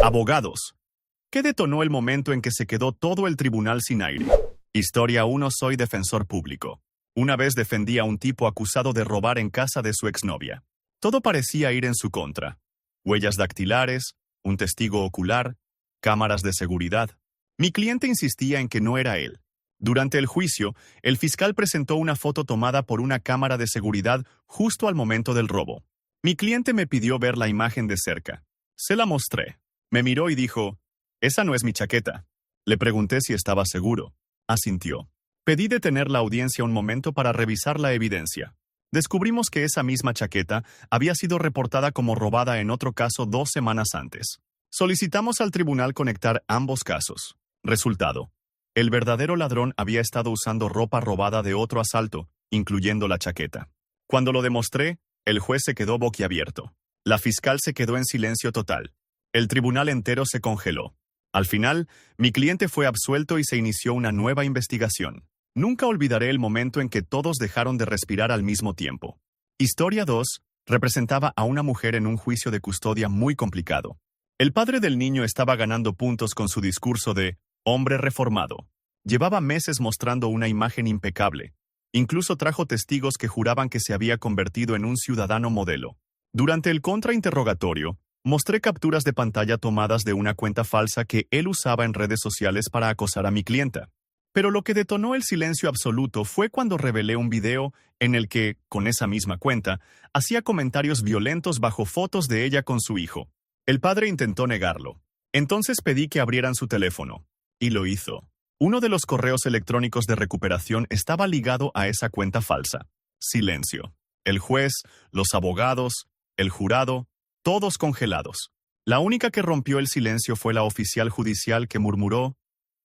Abogados. ¿Qué detonó el momento en que se quedó todo el tribunal sin aire? Historia 1. Soy defensor público. Una vez defendí a un tipo acusado de robar en casa de su exnovia. Todo parecía ir en su contra. Huellas dactilares, un testigo ocular, cámaras de seguridad. Mi cliente insistía en que no era él. Durante el juicio, el fiscal presentó una foto tomada por una cámara de seguridad justo al momento del robo. Mi cliente me pidió ver la imagen de cerca. Se la mostré. Me miró y dijo, «Esa no es mi chaqueta». Le pregunté si estaba seguro. Asintió. Pedí detener la audiencia un momento para revisar la evidencia. Descubrimos que esa misma chaqueta había sido reportada como robada en otro caso 2 semanas antes. Solicitamos al tribunal conectar ambos casos. Resultado. El verdadero ladrón había estado usando ropa robada de otro asalto, incluyendo la chaqueta. Cuando lo demostré, el juez se quedó boquiabierto. La fiscal se quedó en silencio total. El tribunal entero se congeló. Al final, mi cliente fue absuelto y se inició una nueva investigación. Nunca olvidaré el momento en que todos dejaron de respirar al mismo tiempo. Historia 2 representaba a una mujer en un juicio de custodia muy complicado. El padre del niño estaba ganando puntos con su discurso de hombre reformado. Llevaba meses mostrando una imagen impecable. Incluso trajo testigos que juraban que se había convertido en un ciudadano modelo. Durante el contrainterrogatorio, mostré capturas de pantalla tomadas de una cuenta falsa que él usaba en redes sociales para acosar a mi clienta. Pero lo que detonó el silencio absoluto fue cuando revelé un video en el que, con esa misma cuenta, hacía comentarios violentos bajo fotos de ella con su hijo. El padre intentó negarlo. Entonces pedí que abrieran su teléfono. Y lo hizo. Uno de los correos electrónicos de recuperación estaba ligado a esa cuenta falsa. Silencio. El juez, los abogados, el jurado, todos congelados. La única que rompió el silencio fue la oficial judicial que murmuró,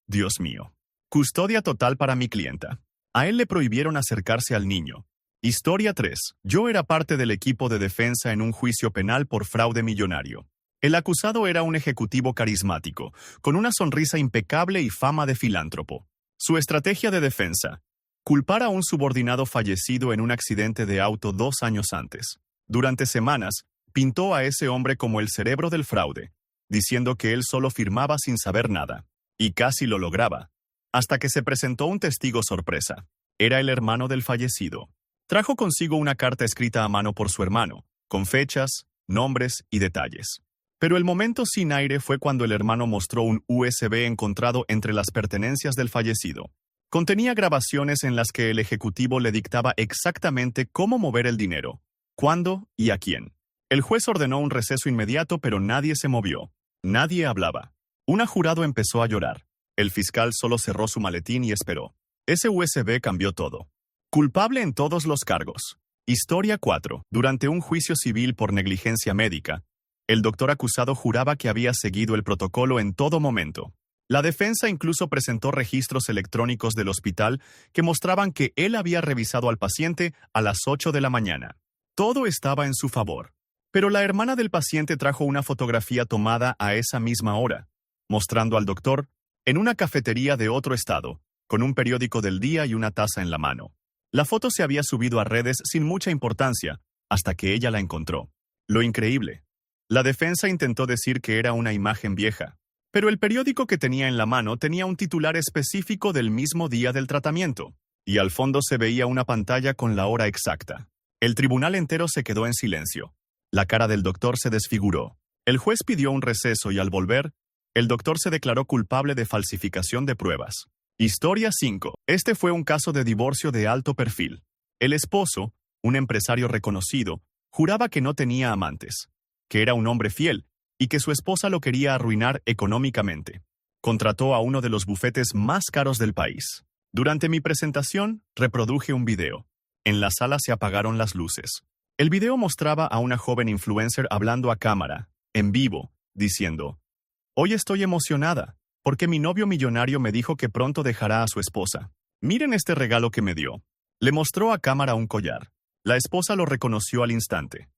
«Dios mío». Custodia total para mi clienta. A él le prohibieron acercarse al niño. Historia 3. Yo era parte del equipo de defensa en un juicio penal por fraude millonario. El acusado era un ejecutivo carismático, con una sonrisa impecable y fama de filántropo. Su estrategia de defensa: culpar a un subordinado fallecido en un accidente de auto 2 años antes. Durante semanas, pintó a ese hombre como el cerebro del fraude, diciendo que él solo firmaba sin saber nada. Y casi lo lograba. Hasta que se presentó un testigo sorpresa. Era el hermano del fallecido. Trajo consigo una carta escrita a mano por su hermano, con fechas, nombres y detalles. Pero el momento sin aire fue cuando el hermano mostró un USB encontrado entre las pertenencias del fallecido. Contenía grabaciones en las que el ejecutivo le dictaba exactamente cómo mover el dinero, cuándo y a quién. El juez ordenó un receso inmediato, pero nadie se movió. Nadie hablaba. Un jurado empezó a llorar. El fiscal solo cerró su maletín y esperó. Ese USB cambió todo. Culpable en todos los cargos. Historia 4. Durante un juicio civil por negligencia médica, el doctor acusado juraba que había seguido el protocolo en todo momento. La defensa incluso presentó registros electrónicos del hospital que mostraban que él había revisado al paciente a las 8 de la mañana. Todo estaba en su favor. Pero la hermana del paciente trajo una fotografía tomada a esa misma hora, mostrando al doctor en una cafetería de otro estado, con un periódico del día y una taza en la mano. La foto se había subido a redes sin mucha importancia, hasta que ella la encontró. Lo increíble. La defensa intentó decir que era una imagen vieja, pero el periódico que tenía en la mano tenía un titular específico del mismo día del tratamiento, y al fondo se veía una pantalla con la hora exacta. El tribunal entero se quedó en silencio. La cara del doctor se desfiguró. El juez pidió un receso y al volver, el doctor se declaró culpable de falsificación de pruebas. Historia 5. Este fue un caso de divorcio de alto perfil. El esposo, un empresario reconocido, juraba que no tenía amantes, que era un hombre fiel y que su esposa lo quería arruinar económicamente. Contrató a uno de los bufetes más caros del país. Durante mi presentación, reproduje un video. En la sala se apagaron las luces. El video mostraba a una joven influencer hablando a cámara, en vivo, diciendo: «Hoy estoy emocionada, porque mi novio millonario me dijo que pronto dejará a su esposa. Miren este regalo que me dio». Le mostró a cámara un collar. La esposa lo reconoció al instante.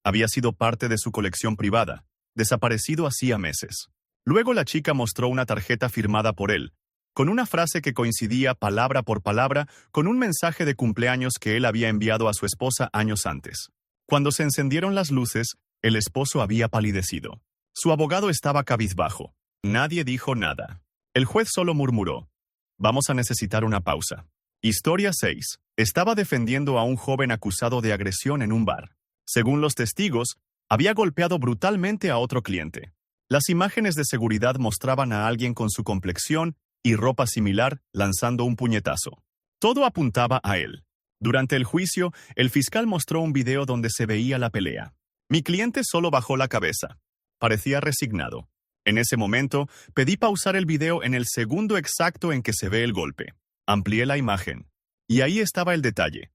Había sido parte de su colección privada, desaparecido hacía meses. Luego la chica mostró una tarjeta firmada por él, con una frase que coincidía palabra por palabra con un mensaje de cumpleaños que él había enviado a su esposa años antes. Cuando se encendieron las luces, el esposo había palidecido. Su abogado estaba cabizbajo. Nadie dijo nada. El juez solo murmuró: «Vamos a necesitar una pausa». Historia 6. Estaba defendiendo a un joven acusado de agresión en un bar. Según los testigos, había golpeado brutalmente a otro cliente. Las imágenes de seguridad mostraban a alguien con su complexión y ropa similar lanzando un puñetazo. Todo apuntaba a él. Durante el juicio, el fiscal mostró un video donde se veía la pelea. Mi cliente solo bajó la cabeza. Parecía resignado. En ese momento, pedí pausar el video en el segundo exacto en que se ve el golpe. Amplié la imagen. Y ahí estaba el detalle.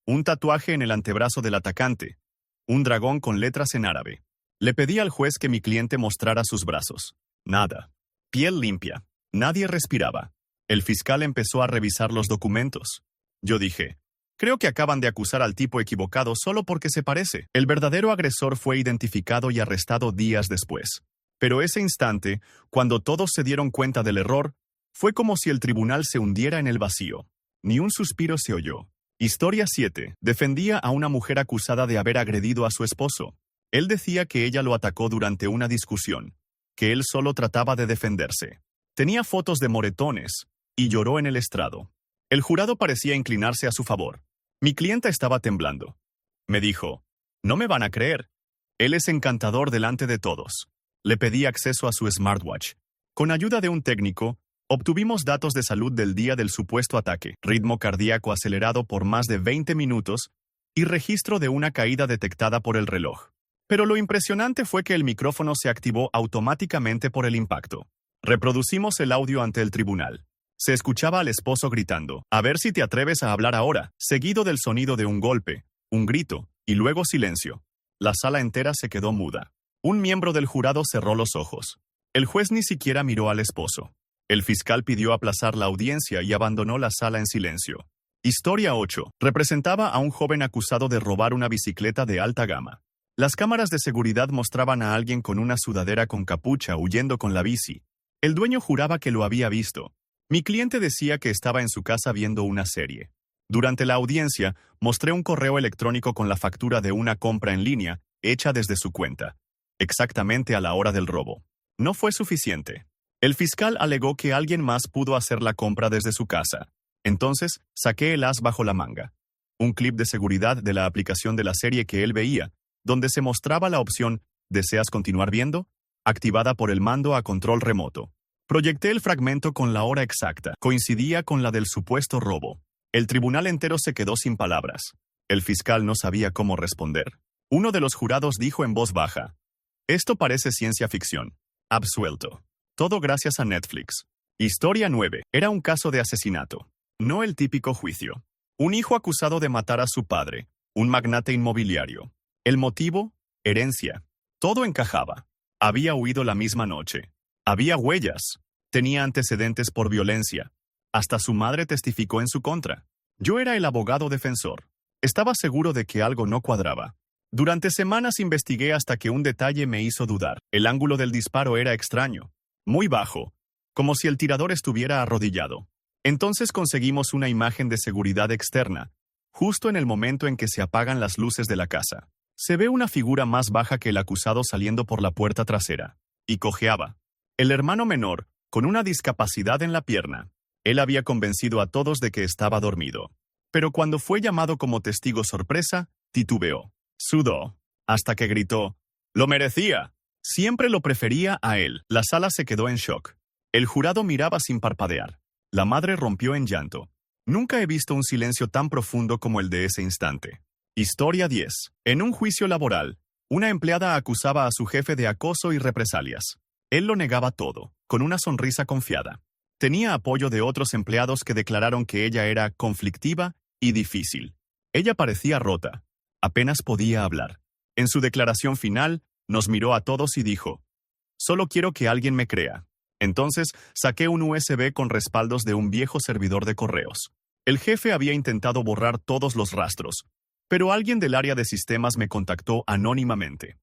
Un tatuaje en el antebrazo del atacante. Un dragón con letras en árabe. Le pedí al juez que mi cliente mostrara sus brazos. Nada. Piel limpia. Nadie respiraba. El fiscal empezó a revisar los documentos. Yo dije: «Creo que acaban de acusar al tipo equivocado solo porque se parece». El verdadero agresor fue identificado y arrestado días después. Pero ese instante, cuando todos se dieron cuenta del error, fue como si el tribunal se hundiera en el vacío. Ni un suspiro se oyó. Historia 7. Defendía a una mujer acusada de haber agredido a su esposo. Él decía que ella lo atacó durante una discusión, que él solo trataba de defenderse. Tenía fotos de moretones y lloró en el estrado. El jurado parecía inclinarse a su favor. Mi clienta estaba temblando. Me dijo: «No me van a creer. Él es encantador delante de todos». Le pedí acceso a su smartwatch. Con ayuda de un técnico, obtuvimos datos de salud del día del supuesto ataque, ritmo cardíaco acelerado por más de 20 minutos y registro de una caída detectada por el reloj. Pero lo impresionante fue que el micrófono se activó automáticamente por el impacto. Reproducimos el audio ante el tribunal. Se escuchaba al esposo gritando: «A ver si te atreves a hablar ahora», seguido del sonido de un golpe, un grito, y luego silencio. La sala entera se quedó muda. Un miembro del jurado cerró los ojos. El juez ni siquiera miró al esposo. El fiscal pidió aplazar la audiencia y abandonó la sala en silencio. Historia 8. Representaba a un joven acusado de robar una bicicleta de alta gama. Las cámaras de seguridad mostraban a alguien con una sudadera con capucha huyendo con la bici. El dueño juraba que lo había visto. Mi cliente decía que estaba en su casa viendo una serie. Durante la audiencia, mostré un correo electrónico con la factura de una compra en línea hecha desde su cuenta, exactamente a la hora del robo. No fue suficiente. El fiscal alegó que alguien más pudo hacer la compra desde su casa. Entonces, saqué el as bajo la manga. Un clip de seguridad de la aplicación de la serie que él veía, donde se mostraba la opción «¿Deseas continuar viendo?», activada por el mando a control remoto. Proyecté el fragmento con la hora exacta. Coincidía con la del supuesto robo. El tribunal entero se quedó sin palabras. El fiscal no sabía cómo responder. Uno de los jurados dijo en voz baja: «Esto parece ciencia ficción». Absuelto. Todo gracias a Netflix. Historia 9. Era un caso de asesinato. No el típico juicio. Un hijo acusado de matar a su padre, un magnate inmobiliario. El motivo: herencia. Todo encajaba. Había huido la misma noche. Había huellas. Tenía antecedentes por violencia. Hasta su madre testificó en su contra. Yo era el abogado defensor. Estaba seguro de que algo no cuadraba. Durante semanas investigué hasta que un detalle me hizo dudar. El ángulo del disparo era extraño. Muy bajo, como si el tirador estuviera arrodillado. Entonces conseguimos una imagen de seguridad externa, justo en el momento en que se apagan las luces de la casa. Se ve una figura más baja que el acusado saliendo por la puerta trasera. Y cojeaba. El hermano menor, con una discapacidad en la pierna. Él había convencido a todos de que estaba dormido. Pero cuando fue llamado como testigo sorpresa, titubeó. Sudó. Hasta que gritó: «¡Lo merecía!». Siempre lo prefería a él. La sala se quedó en shock. El jurado miraba sin parpadear. La madre rompió en llanto. Nunca he visto un silencio tan profundo como el de ese instante. Historia 10. En un juicio laboral, una empleada acusaba a su jefe de acoso y represalias. Él lo negaba todo, con una sonrisa confiada. Tenía apoyo de otros empleados que declararon que ella era conflictiva y difícil. Ella parecía rota. Apenas podía hablar. En su declaración final, nos miró a todos y dijo: «Solo quiero que alguien me crea». Entonces, saqué un USB con respaldos de un viejo servidor de correos. El jefe había intentado borrar todos los rastros, pero alguien del área de sistemas me contactó anónimamente.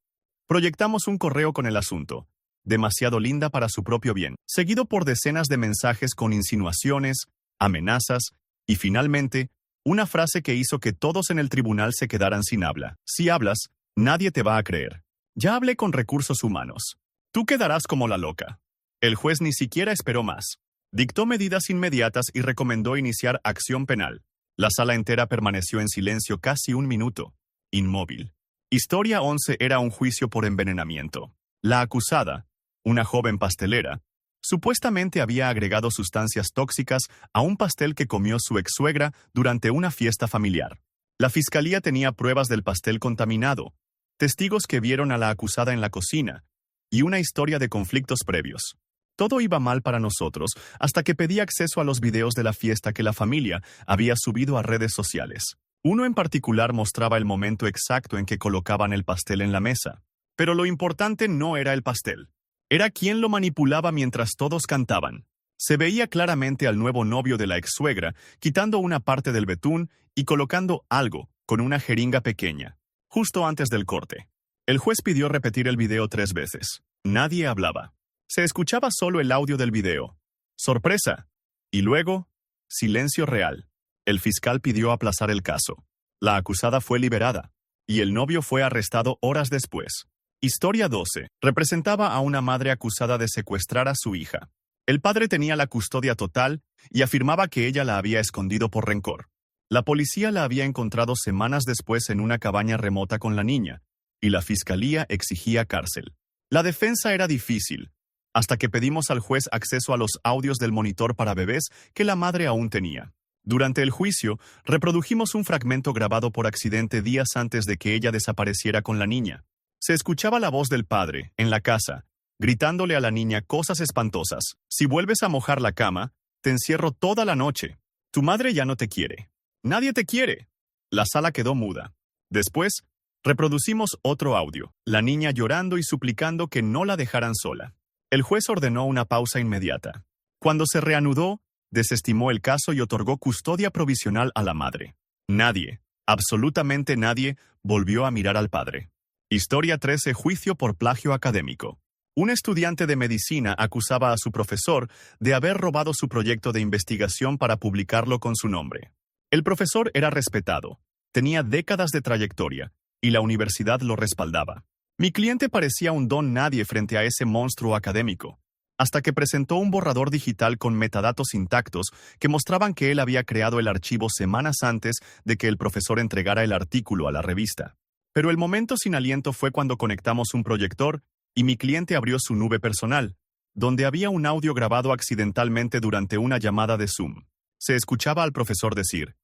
Proyectamos un correo con el asunto, demasiado linda para su propio bien, seguido por decenas de mensajes con insinuaciones, amenazas y, finalmente, una frase que hizo que todos en el tribunal se quedaran sin habla. «Si hablas, nadie te va a creer». Ya hablé con recursos humanos. Tú quedarás como la loca. El juez ni siquiera esperó más. Dictó medidas inmediatas y recomendó iniciar acción penal. La sala entera permaneció en silencio casi un minuto, inmóvil. Historia 11 era un juicio por envenenamiento. La acusada, una joven pastelera, supuestamente había agregado sustancias tóxicas a un pastel que comió su ex-suegra durante una fiesta familiar. La fiscalía tenía pruebas del pastel contaminado, testigos que vieron a la acusada en la cocina, y una historia de conflictos previos. Todo iba mal para nosotros hasta que pedí acceso a los videos de la fiesta que la familia había subido a redes sociales. Uno en particular mostraba el momento exacto en que colocaban el pastel en la mesa. Pero lo importante no era el pastel. Era quién lo manipulaba mientras todos cantaban. Se veía claramente al nuevo novio de la ex-suegra quitando una parte del betún y colocando algo con una jeringa pequeña, justo antes del corte. El juez pidió repetir el video 3 veces. Nadie hablaba. Se escuchaba solo el audio del video. ¡Sorpresa! Y luego, silencio real. El fiscal pidió aplazar el caso. La acusada fue liberada, y el novio fue arrestado horas después. Historia 12. Representaba a una madre acusada de secuestrar a su hija. El padre tenía la custodia total y afirmaba que ella la había escondido por rencor. La policía la había encontrado semanas después en una cabaña remota con la niña, y la fiscalía exigía cárcel. La defensa era difícil, hasta que pedimos al juez acceso a los audios del monitor para bebés que la madre aún tenía. Durante el juicio, reprodujimos un fragmento grabado por accidente días antes de que ella desapareciera con la niña. Se escuchaba la voz del padre, en la casa, gritándole a la niña cosas espantosas. Si vuelves a mojar la cama, te encierro toda la noche. Tu madre ya no te quiere. Nadie te quiere. La sala quedó muda. Después, reproducimos otro audio, la niña llorando y suplicando que no la dejaran sola. El juez ordenó una pausa inmediata. Cuando se reanudó, desestimó el caso y otorgó custodia provisional a la madre. Nadie, absolutamente nadie, volvió a mirar al padre. Historia 13. Juicio por plagio académico. Un estudiante de medicina acusaba a su profesor de haber robado su proyecto de investigación para publicarlo con su nombre. El profesor era respetado, tenía décadas de trayectoria, y la universidad lo respaldaba. Mi cliente parecía un don nadie frente a ese monstruo académico, hasta que presentó un borrador digital con metadatos intactos que mostraban que él había creado el archivo semanas antes de que el profesor entregara el artículo a la revista. Pero el momento sin aliento fue cuando conectamos un proyector y mi cliente abrió su nube personal, donde había un audio grabado accidentalmente durante una llamada de Zoom. Se escuchaba al profesor decir: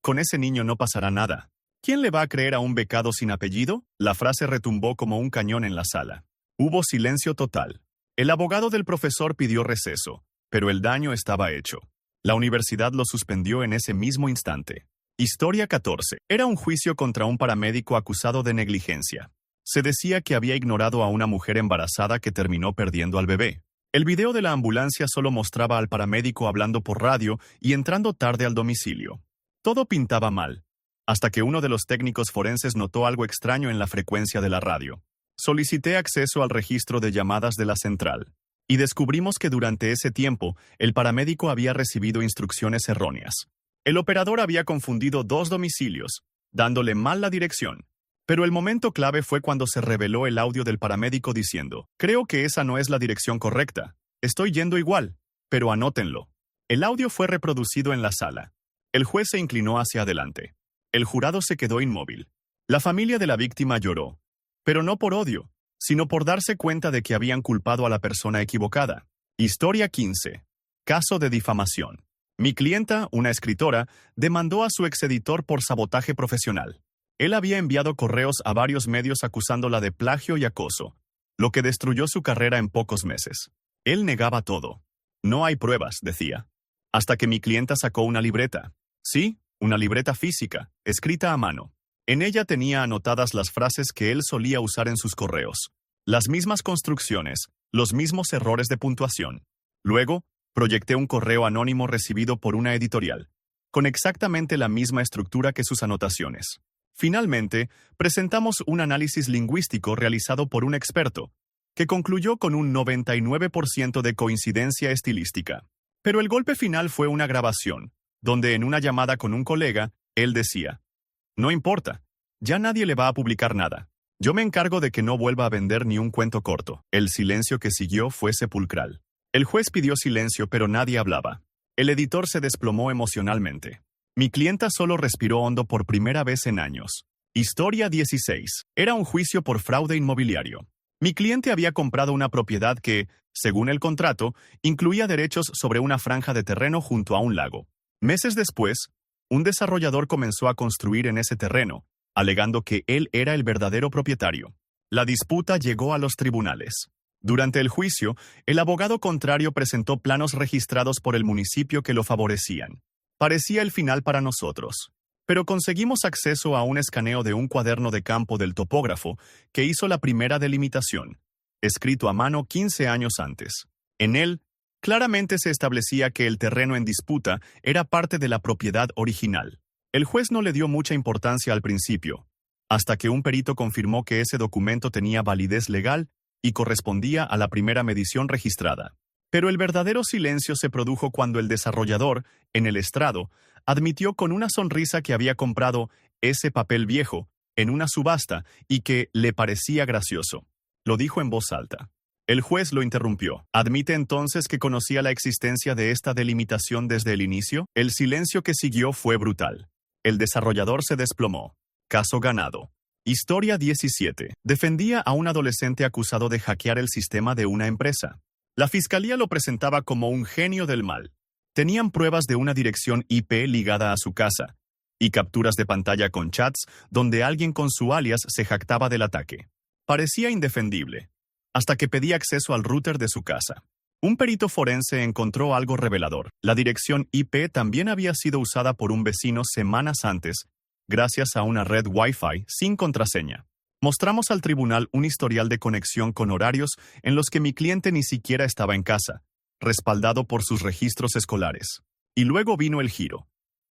«Con ese niño no pasará nada. ¿Quién le va a creer a un becado sin apellido?». La frase retumbó como un cañón en la sala. Hubo silencio total. El abogado del profesor pidió receso, pero el daño estaba hecho. La universidad lo suspendió en ese mismo instante. Historia 14. Era un juicio contra un paramédico acusado de negligencia. Se decía que había ignorado a una mujer embarazada que terminó perdiendo al bebé. El video de la ambulancia solo mostraba al paramédico hablando por radio y entrando tarde al domicilio. Todo pintaba mal, hasta que uno de los técnicos forenses notó algo extraño en la frecuencia de la radio. Solicité acceso al registro de llamadas de la central, y descubrimos que durante ese tiempo el paramédico había recibido instrucciones erróneas. El operador había confundido 2 domicilios, dándole mal la dirección. Pero el momento clave fue cuando se reveló el audio del paramédico diciendo: «Creo que esa no es la dirección correcta. Estoy yendo igual, pero anótenlo». El audio fue reproducido en la sala. El juez se inclinó hacia adelante. El jurado se quedó inmóvil. La familia de la víctima lloró, pero no por odio, sino por darse cuenta de que habían culpado a la persona equivocada. Historia 15. Caso de difamación. Mi clienta, una escritora, demandó a su exeditor por sabotaje profesional. Él había enviado correos a varios medios acusándola de plagio y acoso, lo que destruyó su carrera en pocos meses. Él negaba todo. «No hay pruebas», decía. Hasta que mi clienta sacó una libreta. Sí, una libreta física, escrita a mano. En ella tenía anotadas las frases que él solía usar en sus correos. Las mismas construcciones, los mismos errores de puntuación. Luego, proyecté un correo anónimo recibido por una editorial, con exactamente la misma estructura que sus anotaciones. Finalmente, presentamos un análisis lingüístico realizado por un experto, que concluyó con un 99% de coincidencia estilística. Pero el golpe final fue una grabación, donde en una llamada con un colega, él decía: «No importa, ya nadie le va a publicar nada. Yo me encargo de que no vuelva a vender ni un cuento corto. El silencio que siguió fue sepulcral. El juez pidió silencio, pero nadie hablaba. El editor se desplomó emocionalmente. Mi clienta solo respiró hondo por primera vez en años. Historia 16. Era un juicio por fraude inmobiliario. Mi cliente había comprado una propiedad que, según el contrato, incluía derechos sobre una franja de terreno junto a un lago. Meses después, un desarrollador comenzó a construir en ese terreno, alegando que él era el verdadero propietario. La disputa llegó a los tribunales. Durante el juicio, el abogado contrario presentó planos registrados por el municipio que lo favorecían. Parecía el final para nosotros. Pero conseguimos acceso a un escaneo de un cuaderno de campo del topógrafo que hizo la primera delimitación, escrito a mano 15 años antes. En él, claramente se establecía que el terreno en disputa era parte de la propiedad original. El juez no le dio mucha importancia al principio, hasta que un perito confirmó que ese documento tenía validez legal y correspondía a la primera medición registrada. Pero el verdadero silencio se produjo cuando el desarrollador, en el estrado, admitió con una sonrisa que había comprado ese papel viejo en una subasta y que le parecía gracioso. Lo dijo en voz alta. El juez lo interrumpió. ¿Admite entonces que conocía la existencia de esta delimitación desde el inicio? El silencio que siguió fue brutal. El desarrollador se desplomó. Caso ganado. Historia 17. Defendía a un adolescente acusado de hackear el sistema de una empresa. La fiscalía lo presentaba como un genio del mal. Tenían pruebas de una dirección IP ligada a su casa y capturas de pantalla con chats donde alguien con su alias se jactaba del ataque. Parecía indefendible, hasta que pedía acceso al router de su casa. Un perito forense encontró algo revelador. La dirección IP también había sido usada por un vecino semanas antes, gracias a una red Wi-Fi sin contraseña. Mostramos al tribunal un historial de conexión con horarios en los que mi cliente ni siquiera estaba en casa, respaldado por sus registros escolares. Y luego vino el giro.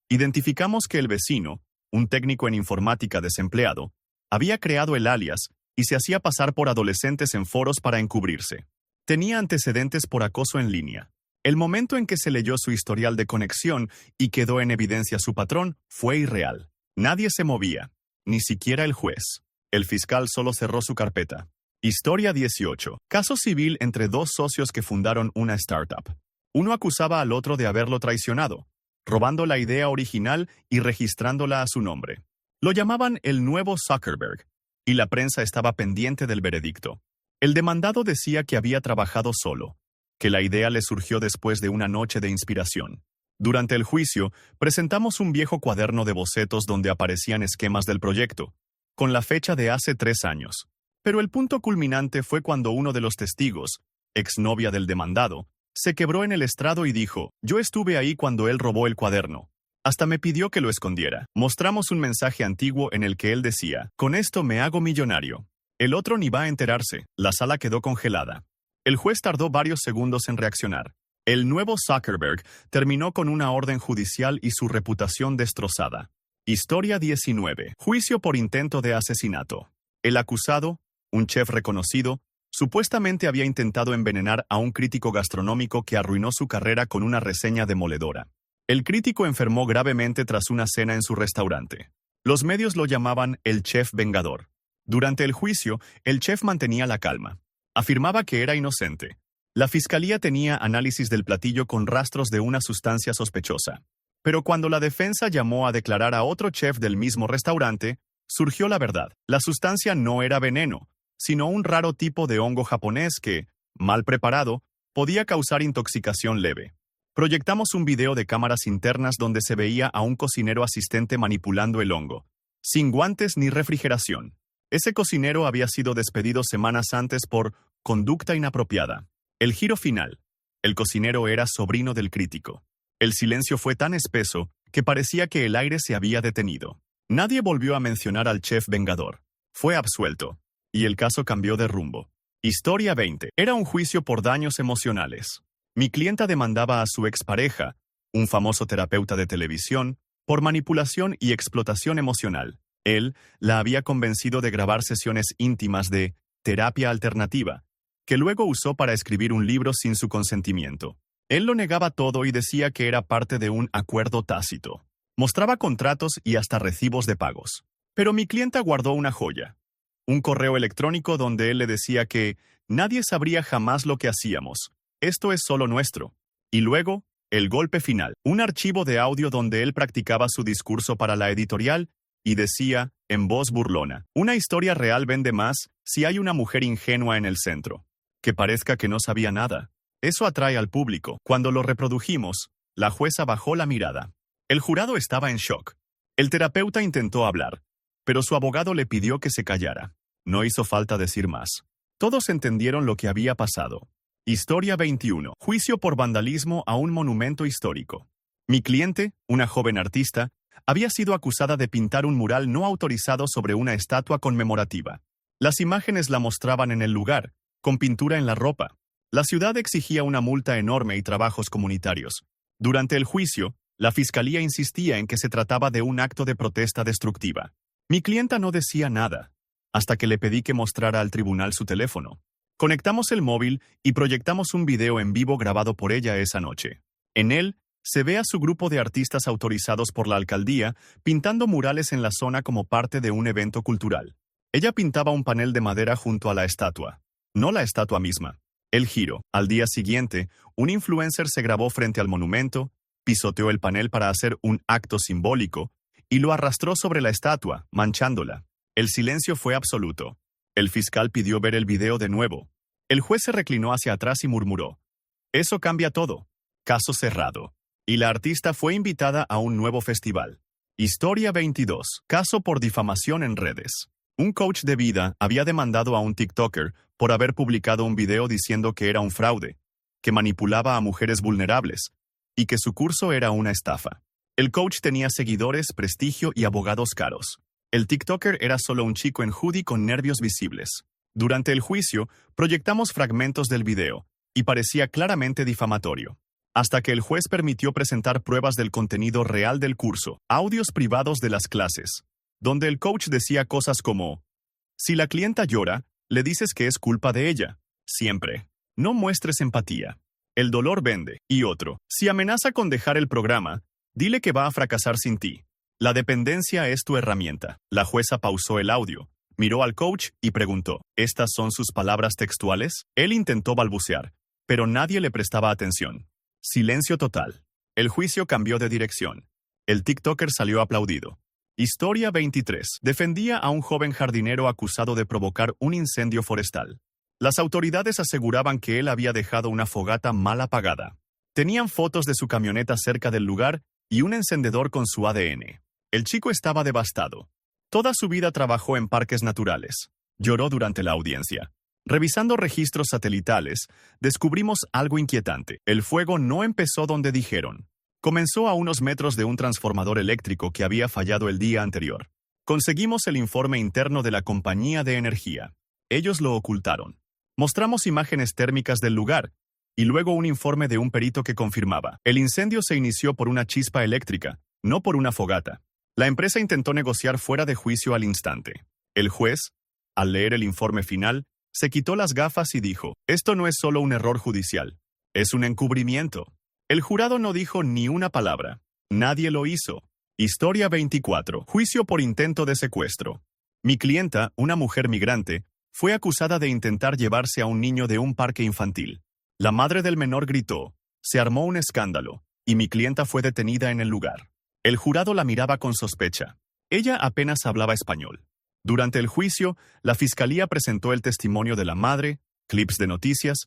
Identificamos que el vecino, un técnico en informática desempleado, había creado el alias y se hacía pasar por adolescentes en foros para encubrirse. Tenía antecedentes por acoso en línea. El momento en que se leyó su historial de conexión y quedó en evidencia su patrón fue irreal. Nadie se movía, ni siquiera el juez. El fiscal solo cerró su carpeta. Historia 18. Caso civil entre dos socios que fundaron una startup. Uno acusaba al otro de haberlo traicionado, robando la idea original y registrándola a su nombre. Lo llamaban el nuevo Zuckerberg, y la prensa estaba pendiente del veredicto. El demandado decía que había trabajado solo, que la idea le surgió después de una noche de inspiración. Durante el juicio, presentamos un viejo cuaderno de bocetos donde aparecían esquemas del proyecto, con la fecha de hace 3 años. Pero el punto culminante fue cuando uno de los testigos, exnovia del demandado, se quebró en el estrado y dijo: «Yo estuve ahí cuando él robó el cuaderno. Hasta me pidió que lo escondiera». Mostramos un mensaje antiguo en el que él decía: «Con esto me hago millonario». El otro ni va a enterarse. La sala quedó congelada. El juez tardó varios segundos en reaccionar. El nuevo Zuckerberg terminó con una orden judicial y su reputación destrozada. Historia 19. Juicio por intento de asesinato. El acusado, un chef reconocido, supuestamente había intentado envenenar a un crítico gastronómico que arruinó su carrera con una reseña demoledora. El crítico enfermó gravemente tras una cena en su restaurante. Los medios lo llamaban el chef vengador. Durante el juicio, el chef mantenía la calma. Afirmaba que era inocente. La fiscalía tenía análisis del platillo con rastros de una sustancia sospechosa. Pero cuando la defensa llamó a declarar a otro chef del mismo restaurante, surgió la verdad. La sustancia no era veneno, sino un raro tipo de hongo japonés que, mal preparado, podía causar intoxicación leve. Proyectamos un video de cámaras internas donde se veía a un cocinero asistente manipulando el hongo, sin guantes ni refrigeración. Ese cocinero había sido despedido semanas antes por conducta inapropiada. El giro final. El cocinero era sobrino del crítico. El silencio fue tan espeso que parecía que el aire se había detenido. Nadie volvió a mencionar al chef vengador. Fue absuelto, y el caso cambió de rumbo. Historia 20. Era un juicio por daños emocionales. Mi clienta demandaba a su expareja, un famoso terapeuta de televisión, por manipulación y explotación emocional. Él la había convencido de grabar sesiones íntimas de terapia alternativa, que luego usó para escribir un libro sin su consentimiento. Él lo negaba todo y decía que era parte de un acuerdo tácito. Mostraba contratos y hasta recibos de pagos. Pero mi clienta guardó una joya. Un correo electrónico donde él le decía que nadie sabría jamás lo que hacíamos. Esto es solo nuestro. Y luego, el golpe final. Un archivo de audio donde él practicaba su discurso para la editorial y decía, en voz burlona, una historia real vende más si hay una mujer ingenua en el centro. Que parezca que no sabía nada. Eso atrae al público. Cuando lo reprodujimos, la jueza bajó la mirada. El jurado estaba en shock. El terapeuta intentó hablar, pero su abogado le pidió que se callara. No hizo falta decir más. Todos entendieron lo que había pasado. Historia 21. Juicio por vandalismo a un monumento histórico. Mi cliente, una joven artista, había sido acusada de pintar un mural no autorizado sobre una estatua conmemorativa. Las imágenes la mostraban en el lugar, con pintura en la ropa. La ciudad exigía una multa enorme y trabajos comunitarios. Durante el juicio, la fiscalía insistía en que se trataba de un acto de protesta destructiva. Mi clienta no decía nada, hasta que le pedí que mostrara al tribunal su teléfono. Conectamos el móvil y proyectamos un video en vivo grabado por ella esa noche. En él, se ve a su grupo de artistas autorizados por la alcaldía pintando murales en la zona como parte de un evento cultural. Ella pintaba un panel de madera junto a la estatua, no la estatua misma. El giro. Al día siguiente, un influencer se grabó frente al monumento, pisoteó el panel para hacer un acto simbólico y lo arrastró sobre la estatua, manchándola. El silencio fue absoluto. El fiscal pidió ver el video de nuevo. El juez se reclinó hacia atrás y murmuró: «Eso cambia todo. Caso cerrado». Y la artista fue invitada a un nuevo festival. Historia 22. Caso por difamación en redes. Un coach de vida había demandado a un TikToker por haber publicado un video diciendo que era un fraude, que manipulaba a mujeres vulnerables y que su curso era una estafa. El coach tenía seguidores, prestigio y abogados caros. El TikToker era solo un chico en hoodie con nervios visibles. Durante el juicio, proyectamos fragmentos del video y parecía claramente difamatorio. Hasta que el juez permitió presentar pruebas del contenido real del curso, audios privados de las clases, donde el coach decía cosas como: «Si la clienta llora, le dices que es culpa de ella. Siempre. No muestres empatía. El dolor vende». Y otro: «Si amenaza con dejar el programa, dile que va a fracasar sin ti. La dependencia es tu herramienta». La jueza pausó el audio, miró al coach y preguntó: «¿Estas son sus palabras textuales?». Él intentó balbucear, pero nadie le prestaba atención. Silencio total. El juicio cambió de dirección. El TikToker salió aplaudido. Historia 23. Defendía a un joven jardinero acusado de provocar un incendio forestal. Las autoridades aseguraban que él había dejado una fogata mal apagada. Tenían fotos de su camioneta cerca del lugar y un encendedor con su ADN. El chico estaba devastado. Toda su vida trabajó en parques naturales. Lloró durante la audiencia. Revisando registros satelitales, descubrimos algo inquietante. El fuego no empezó donde dijeron. Comenzó a unos metros de un transformador eléctrico que había fallado el día anterior. Conseguimos el informe interno de la compañía de energía. Ellos lo ocultaron. Mostramos imágenes térmicas del lugar y luego un informe de un perito que confirmaba: el incendio se inició por una chispa eléctrica, no por una fogata. La empresa intentó negociar fuera de juicio al instante. El juez, al leer el informe final, se quitó las gafas y dijo: «Esto no es solo un error judicial, es un encubrimiento». El jurado no dijo ni una palabra. Nadie lo hizo. Historia 24. Juicio por intento de secuestro. Mi clienta, una mujer migrante, fue acusada de intentar llevarse a un niño de un parque infantil. La madre del menor gritó, se armó un escándalo, y mi clienta fue detenida en el lugar. El jurado la miraba con sospecha. Ella apenas hablaba español. Durante el juicio, la fiscalía presentó el testimonio de la madre, clips de noticias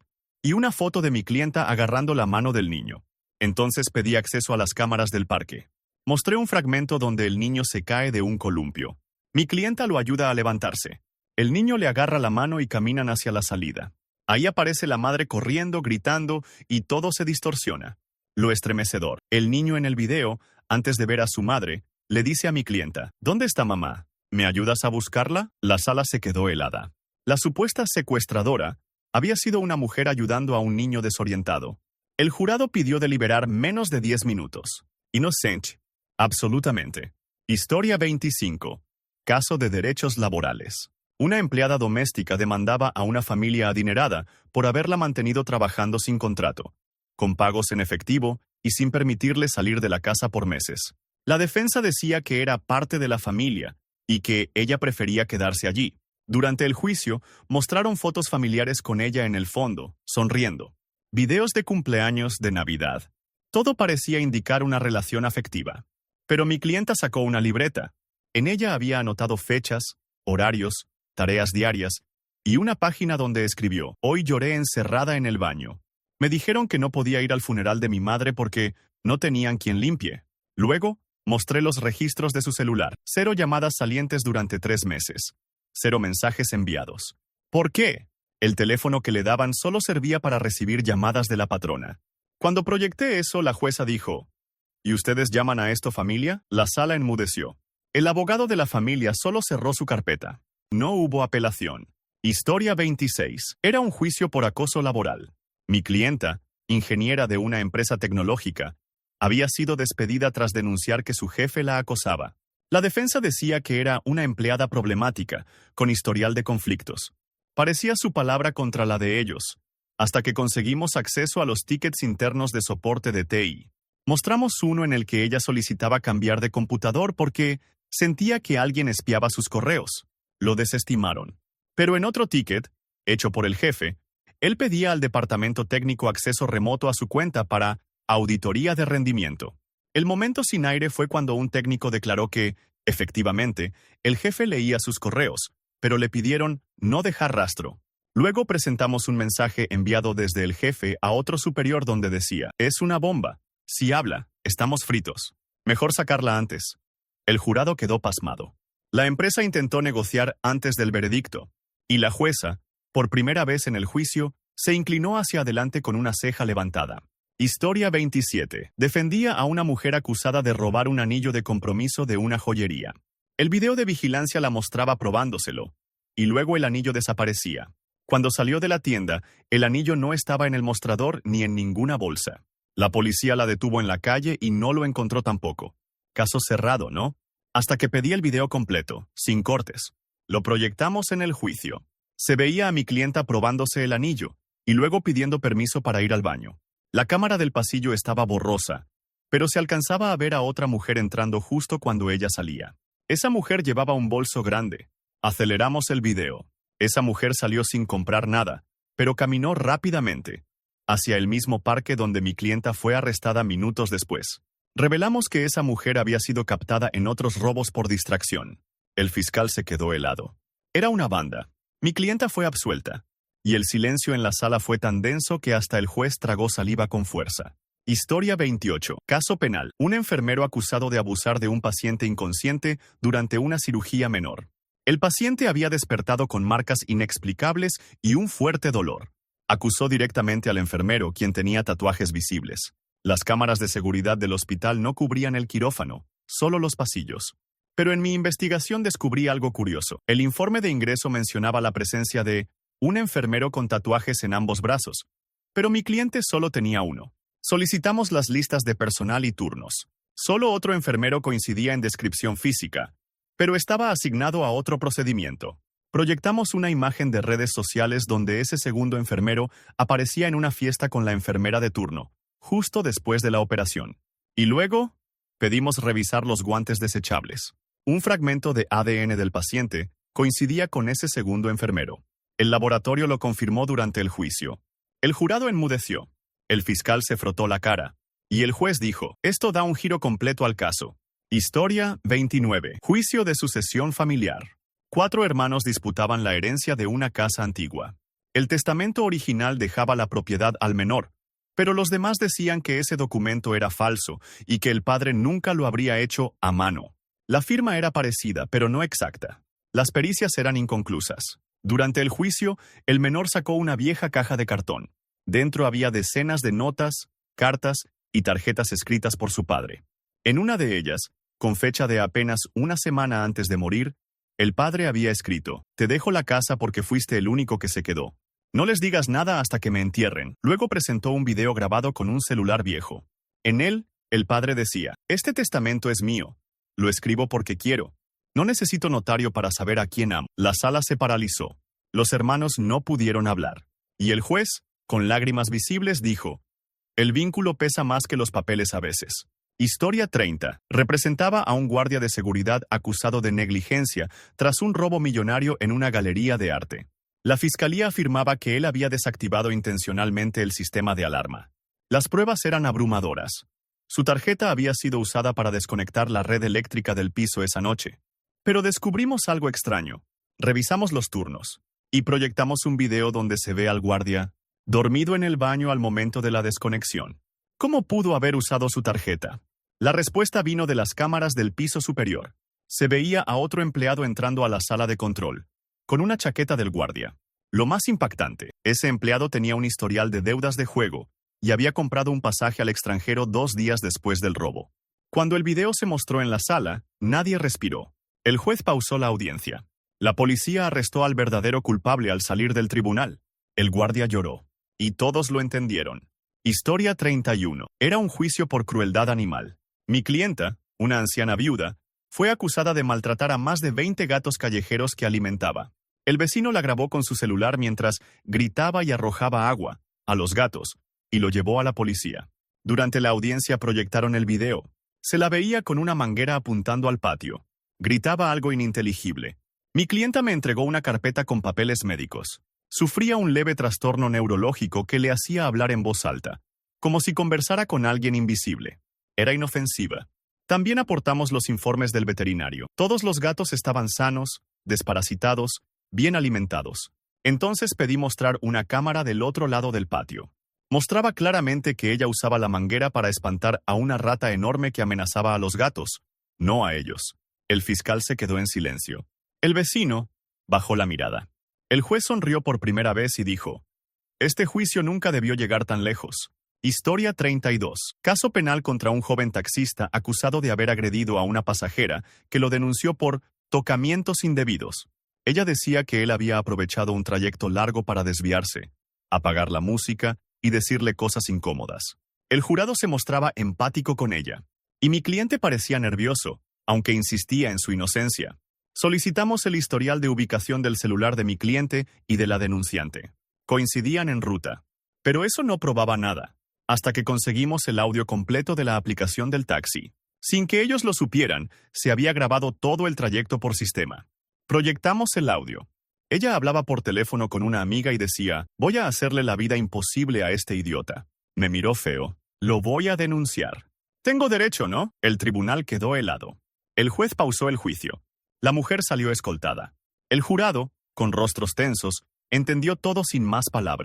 y una foto de mi clienta agarrando la mano del niño. Entonces pedí acceso a las cámaras del parque. Mostré un fragmento donde el niño se cae de un columpio. Mi clienta lo ayuda a levantarse. El niño le agarra la mano y caminan hacia la salida. Ahí aparece la madre corriendo, gritando, y todo se distorsiona. Lo estremecedor. El niño en el video, antes de ver a su madre, le dice a mi clienta: «¿Dónde está mamá? ¿Me ayudas a buscarla?». La sala se quedó helada. La supuesta secuestradora había sido una mujer ayudando a un niño desorientado. El jurado pidió deliberar menos de 10 minutos. Inocente. Absolutamente. Historia 25. Caso de derechos laborales. Una empleada doméstica demandaba a una familia adinerada por haberla mantenido trabajando sin contrato, con pagos en efectivo y sin permitirle salir de la casa por meses. La defensa decía que era parte de la familia y que ella prefería quedarse allí. Durante el juicio, mostraron fotos familiares con ella en el fondo, sonriendo. Videos de cumpleaños de Navidad. Todo parecía indicar una relación afectiva. Pero mi clienta sacó una libreta. En ella había anotado fechas, horarios, tareas diarias, y una página donde escribió: "Hoy lloré encerrada en el baño. Me dijeron que no podía ir al funeral de mi madre porque no tenían quien limpie". Luego, mostré los registros de su celular. 0 llamadas salientes durante 3 meses. 0 mensajes enviados. ¿Por qué? El teléfono que le daban solo servía para recibir llamadas de la patrona. Cuando proyecté eso, la jueza dijo: "¿Y ustedes llaman a esto familia?". La sala enmudeció. El abogado de la familia solo cerró su carpeta. No hubo apelación. Historia 26. Era un juicio por acoso laboral. Mi clienta, ingeniera de una empresa tecnológica, había sido despedida tras denunciar que su jefe la acosaba. La defensa decía que era una empleada problemática, con historial de conflictos. Parecía su palabra contra la de ellos, hasta que conseguimos acceso a los tickets internos de soporte de TI. Mostramos uno en el que ella solicitaba cambiar de computador porque sentía que alguien espiaba sus correos. Lo desestimaron. Pero en otro ticket, hecho por el jefe, él pedía al departamento técnico acceso remoto a su cuenta para auditoría de rendimiento. El momento sin aire fue cuando un técnico declaró que, efectivamente, el jefe leía sus correos, pero le pidieron no dejar rastro. Luego presentamos un mensaje enviado desde el jefe a otro superior donde decía: "Es una bomba. Si habla, estamos fritos. Mejor sacarla antes". El jurado quedó pasmado. La empresa intentó negociar antes del veredicto, y la jueza, por primera vez en el juicio, se inclinó hacia adelante con una ceja levantada. Historia 27. Defendía a una mujer acusada de robar un anillo de compromiso de una joyería. El video de vigilancia la mostraba probándoselo, y luego el anillo desaparecía. Cuando salió de la tienda, el anillo no estaba en el mostrador ni en ninguna bolsa. La policía la detuvo en la calle y no lo encontró tampoco. Caso cerrado, ¿no? Hasta que pedí el video completo, sin cortes. Lo proyectamos en el juicio. Se veía a mi clienta probándose el anillo, y luego pidiendo permiso para ir al baño. La cámara del pasillo estaba borrosa, pero se alcanzaba a ver a otra mujer entrando justo cuando ella salía. Esa mujer llevaba un bolso grande. Aceleramos el video. Esa mujer salió sin comprar nada, pero caminó rápidamente hacia el mismo parque donde mi clienta fue arrestada minutos después. Revelamos que esa mujer había sido captada en otros robos por distracción. El fiscal se quedó helado. Era una banda. Mi clienta fue absuelta, y el silencio en la sala fue tan denso que hasta el juez tragó saliva con fuerza. Historia 28. Caso penal. Un enfermero acusado de abusar de un paciente inconsciente durante una cirugía menor. El paciente había despertado con marcas inexplicables y un fuerte dolor. Acusó directamente al enfermero, quien tenía tatuajes visibles. Las cámaras de seguridad del hospital no cubrían el quirófano, solo los pasillos. Pero en mi investigación descubrí algo curioso. El informe de ingreso mencionaba la presencia de un enfermero con tatuajes en ambos brazos, pero mi cliente solo tenía uno. Solicitamos las listas de personal y turnos. Solo otro enfermero coincidía en descripción física, pero estaba asignado a otro procedimiento. Proyectamos una imagen de redes sociales donde ese segundo enfermero aparecía en una fiesta con la enfermera de turno, justo después de la operación. Y luego, pedimos revisar los guantes desechables. Un fragmento de ADN del paciente coincidía con ese segundo enfermero. El laboratorio lo confirmó durante el juicio. El jurado enmudeció. El fiscal se frotó la cara. Y el juez dijo: "Esto da un giro completo al caso". Historia 29. Juicio de sucesión familiar. 4 hermanos disputaban la herencia de una casa antigua. El testamento original dejaba la propiedad al menor, pero los demás decían que ese documento era falso y que el padre nunca lo habría hecho a mano. La firma era parecida, pero no exacta. Las pericias eran inconclusas. Durante el juicio, el menor sacó una vieja caja de cartón. Dentro había decenas de notas, cartas y tarjetas escritas por su padre. En una de ellas, con fecha de apenas una semana antes de morir, el padre había escrito: "Te dejo la casa porque fuiste el único que se quedó. No les digas nada hasta que me entierren". Luego presentó un video grabado con un celular viejo. En él, el padre decía: "Este testamento es mío. Lo escribo porque quiero. No necesito notario para saber a quién amo". La sala se paralizó. Los hermanos no pudieron hablar. Y el juez, con lágrimas visibles, dijo: "El vínculo pesa más que los papeles a veces. Historia 30. Representaba a un guardia de seguridad acusado de negligencia tras un robo millonario en una galería de arte. La fiscalía afirmaba que él había desactivado intencionalmente el sistema de alarma. Las pruebas eran abrumadoras. Su tarjeta había sido usada para desconectar la red eléctrica del piso esa noche. Pero descubrimos algo extraño. Revisamos los turnos y proyectamos un video donde se ve al guardia dormido en el baño al momento de la desconexión. ¿Cómo pudo haber usado su tarjeta? La respuesta vino de las cámaras del piso superior. Se veía a otro empleado entrando a la sala de control, con una chaqueta del guardia. Lo más impactante, ese empleado tenía un historial de deudas de juego y había comprado un pasaje al extranjero 2 días después del robo. Cuando el video se mostró en la sala, nadie respiró. El juez pausó la audiencia. La policía arrestó al verdadero culpable al salir del tribunal. El guardia lloró. Y todos lo entendieron. Historia 31. Era un juicio por crueldad animal. Mi clienta, una anciana viuda, fue acusada de maltratar a más de 20 gatos callejeros que alimentaba. El vecino la grabó con su celular mientras gritaba y arrojaba agua a los gatos y lo llevó a la policía. Durante la audiencia proyectaron el video. Se la veía con una manguera apuntando al patio. Gritaba algo ininteligible. Mi clienta me entregó una carpeta con papeles médicos. Sufría un leve trastorno neurológico que le hacía hablar en voz alta, como si conversara con alguien invisible. Era inofensiva. También aportamos los informes del veterinario. Todos los gatos estaban sanos, desparasitados, bien alimentados. Entonces pedí mostrar una cámara del otro lado del patio. Mostraba claramente que ella usaba la manguera para espantar a una rata enorme que amenazaba a los gatos, no a ellos. El fiscal se quedó en silencio. El vecino bajó la mirada. El juez sonrió por primera vez y dijo: «Este juicio nunca debió llegar tan lejos». Historia 32. Caso penal contra un joven taxista acusado de haber agredido a una pasajera que lo denunció por tocamientos indebidos. Ella decía que él había aprovechado un trayecto largo para desviarse, apagar la música y decirle cosas incómodas. El jurado se mostraba empático con ella, y mi cliente parecía nervioso, aunque insistía en su inocencia. Solicitamos el historial de ubicación del celular de mi cliente y de la denunciante. Coincidían en ruta. Pero eso no probaba nada, hasta que conseguimos el audio completo de la aplicación del taxi. Sin que ellos lo supieran, se había grabado todo el trayecto por sistema. Proyectamos el audio. Ella hablaba por teléfono con una amiga y decía: «Voy a hacerle la vida imposible a este idiota». Me miró feo. «Lo voy a denunciar». «Tengo derecho, ¿no?». El tribunal quedó helado. El juez pausó el juicio. La mujer salió escoltada. El jurado, con rostros tensos, entendió todo sin más palabras.